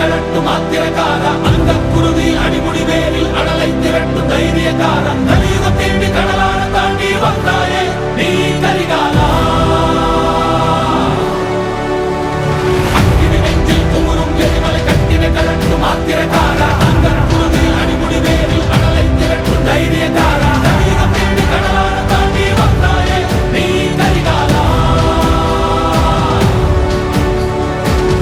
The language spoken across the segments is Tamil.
கலட்டும் ஆத்திரக்கார அந்த குருதி அடிமுடி வேலில் அடலை திரட்டும் தைரியக்கார கலியுகம் தேடி கடலான தாண்டி வந்தாயே நீ கரிகாலா அக்கினி நெஞ்சில் குமுறும் எரிமலை கட்டின கலட்டும் ஆத்திரக்கார அந்த குருதி அடிமுடி வேலில் அடலை திரட்டும் தைரியக்கார கலியுகம் தேடி கடலான தாண்டி வந்தாயே நீ கரிகாலா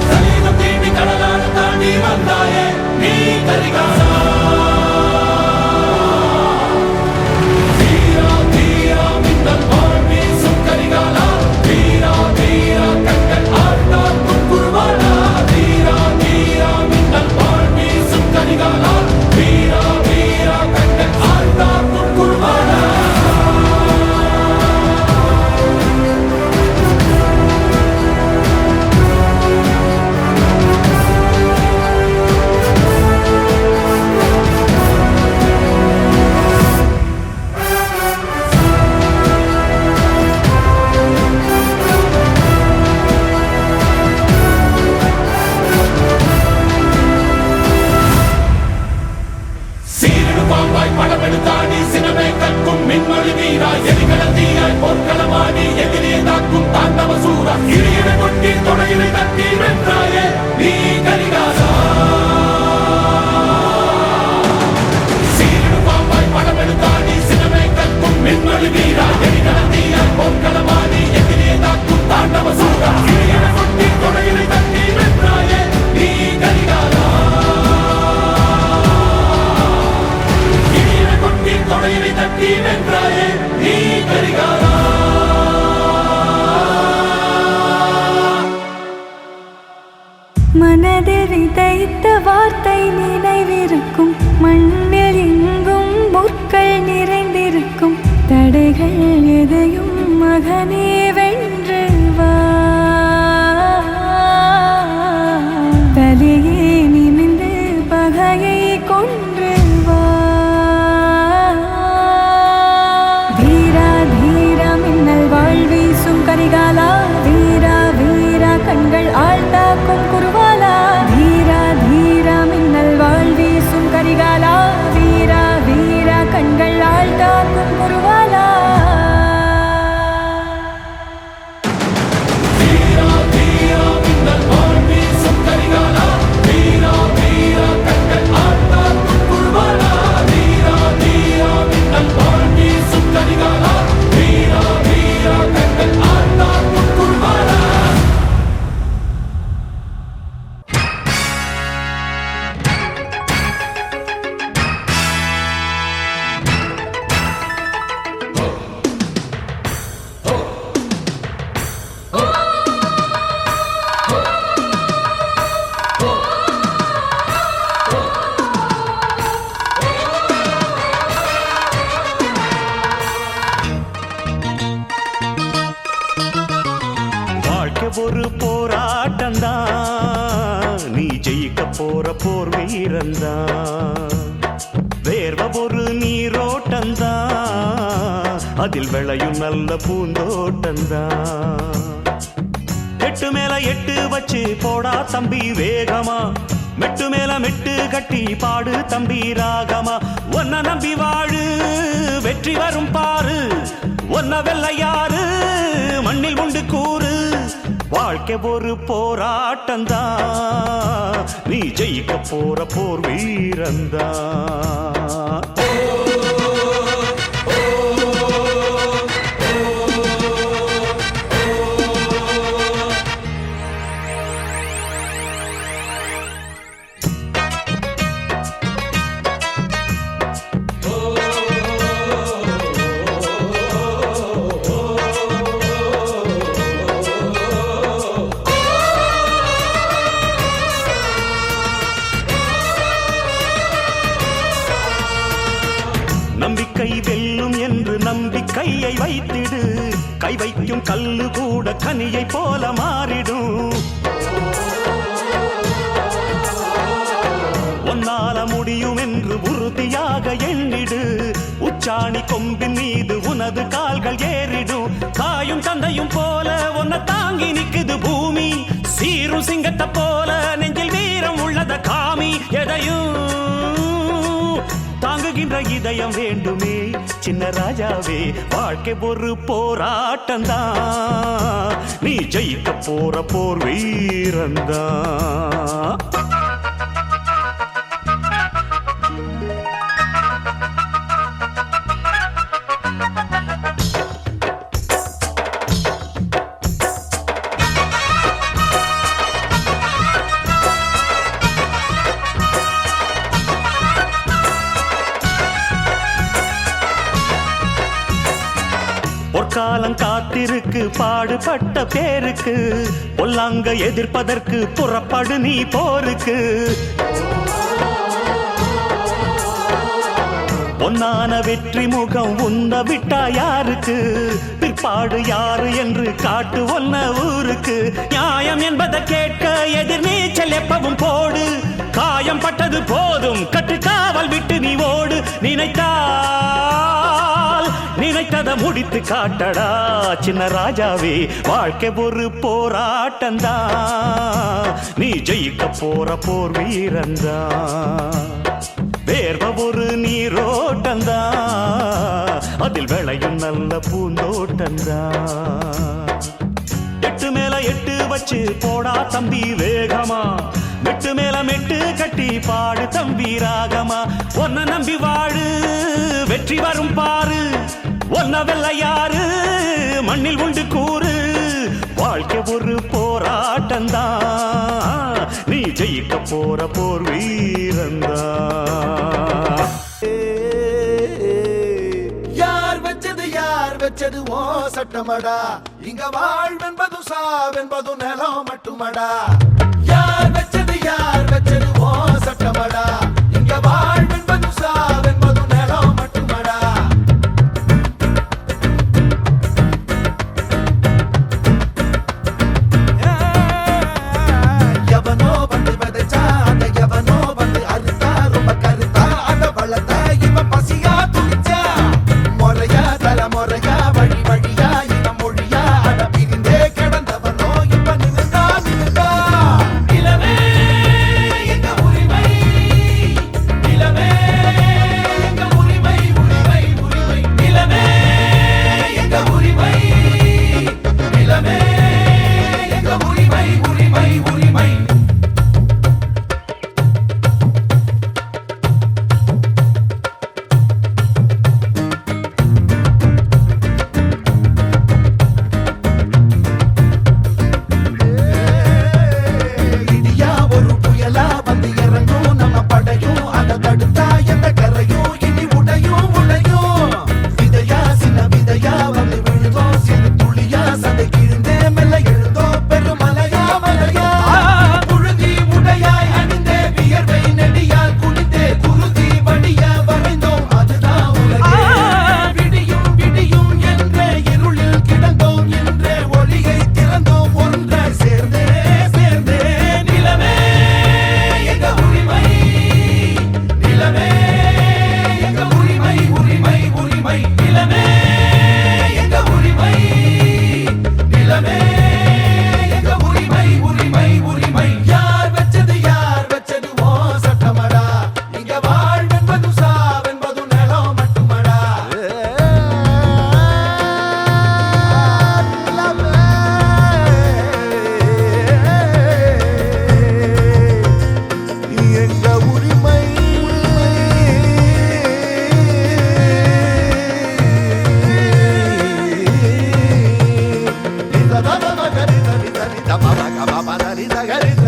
கலியுகம் தேடி கடலான தாண்டி வந்தாயே நீ கரிகாலா மனதில் விதைத்த வார்த்தை நினைவிருக்கும் மண்ணில் எங்கும் முற்கள் நிறைந்திருக்கும் தடைகள் எதையும் மகனே வென்று வா தலையே நிமிந்து பகையை கொன்று வா வீரா தீரா மின்னல் வாழ்வீசும் கரிகாலா வீரா வீரா கண்கள் ஆழ்த்தாக்கும் குருவாலா தீரா தீரா மின்னல் வாழ்வீசும் கரிகாலா வீரா வீரா கண்கள் ஆழ்த்தாக்கும் குருவாலா ஒரு போராட்டம்தான் நீ ஜெயிக்க போற போர் வீரந்தான் வேர்வ ஒரு நீரோட்டம்தான் அதில் விளையும் நல்ல பூந்தோட்டம்தான் எட்டு மேல எட்டு வச்சு போடா தம்பி வேகமா மெட்டு மேல மெட்டு கட்டி பாடு தம்பி ராகமா ஒன்ன நம்பி வாழு வெற்றி வரும் பாரு ஒன்ன வெள்ளையாரு மண்ணில் உண்டு கூறு வாழ்க்கை ஒரு போராட்டம்தான் நீ ஜெயிக்க போற போர் வீரந்தான் நம்பிக்கை வெல்லும் என்று நம்பிக்கையை வைத்திடு கை வைக்கும் கல்லு கூட கனியை போல மாறிடும் ஒன்னால முடியும் என்று உறுதியாக எண்ணிடு உச்சாணி கொம்பின் மீது உனது கால்கள் ஏறிடும் தாயும் தந்தையும் போல உன்னை தாங்கி நிக்குது பூமி சீரும் சிங்கத்தை போல நெஞ்சில் வீரம் உள்ளத வாழ்கின்ற இதயம் வேண்டுமே சின்ன ராஜாவே வாழ்க்கை ஒரு போராட்டம்தான் நீ ஜெயிக்க போற போர் வீரந்தான் பொற்காலம் காத்திருக்கு பாடுபட்ட பேருக்கு பொல்லாங்க எதிர்ப்பதற்கு புறப்படு நீ போருக்கு பொன்னான வெற்றி முகம் உந்த விட்டா யாருக்கு பிற்பாடு யாரு என்று காட்டு ஒன்ன ஊருக்கு நியாயம் என்பதை கேட்க எதிர் நீச்சல் எப்பவும் போடு காயம் பட்டது போதும் கட்டுக்காவல் விட்டு நீ ஓடு நினைத்ததை முடித்து காட்டடா சின்ன ராஜாவே வாழ்க்கை ஒரு போராட்டம்தான் நீ ஜெயிக்க போற போர் வீரந்தான் வேர்வ ஒரு நீரோட்டந்தான் அதில் விளையும் நல்ல பூந்தோட்டந்தான் எட்டு மேல எட்டு வச்சு போடா தம்பி வேகமா மெட்டு மேல மெட்டு கட்டி பாடு தம்பி ராகமா ஒன்ன நம்பி வாழு வெற்றி வரும் பாரு ஒன்ன வெல்ல யாரு மண்ணில் உண்டு கூறு வாழ்க்கை ஒரு போராட்டம்தான் நீ ஜெயிக்க போற போர் வீரந்தான் யார் வச்சது ஓ சட்டமடா இங்க வாழ்வென்பதும் சாவென்பதும் நிலம் மட்டுமடா யார் வச்சது ஓ சட்டமடா இங்க வாழ்வென்பதும் சாவென்பதும் நிலம் மட்டுமடா எவனோ வந்து விதைச்சா அந்த எவனோ வந்து அறுத்தா ரொம்ப கருத்தா அந்த வளர்த்தா இவன் பசியா துடிச்சா முறையா தலைமுறையா வழி வழியா இனம் மொழியா அட பிரிந்தே கிடந்தவனோ இப்ப நிமிர்ந்தா நிலமே எங்க உரிமை நிலமே எங்க உரிமை உரிமை உரிமை நிலமே எங்க உரிமை நிலமே எங்க உரிமை உரிமை உரிமை இடியா ஒரு புயலா வந்து இறங்கும் நம்ம படையும் அதை தடுத்தா எந்த கரையும் இனி உடையும் விதையா சின்ன விதையா வந்து விழுதோம் சிறு துளியா சதை கிழிந்தே மெல்ல எழுந்தோ பெருமலையா மலையா புழுதி உடையாய் அணிந்தே வியர்வை நெடியால் குடித்தே குருதி வடிய வரைந்தோம் அதுதான் உலகே விடியும் விடியும் என்றே இருளில் கிடந்தோம் என்றே ஒளியை திறந்தோம் ஒன்றை சேர்ந்தே நிலமே எங்க உரிமை நிலமே எங்க உரிமை உரிமை உரிமை நிலமே எங்க உரிமை நிலமே எங்க உரிமை உரிமை உரிமை யார் வச்சது ஓ சட்டமடா இங்க வாழ்வென்பதும் சாவென்பதும் நிலம் மட்டுமடா எங்க உரிமை Gari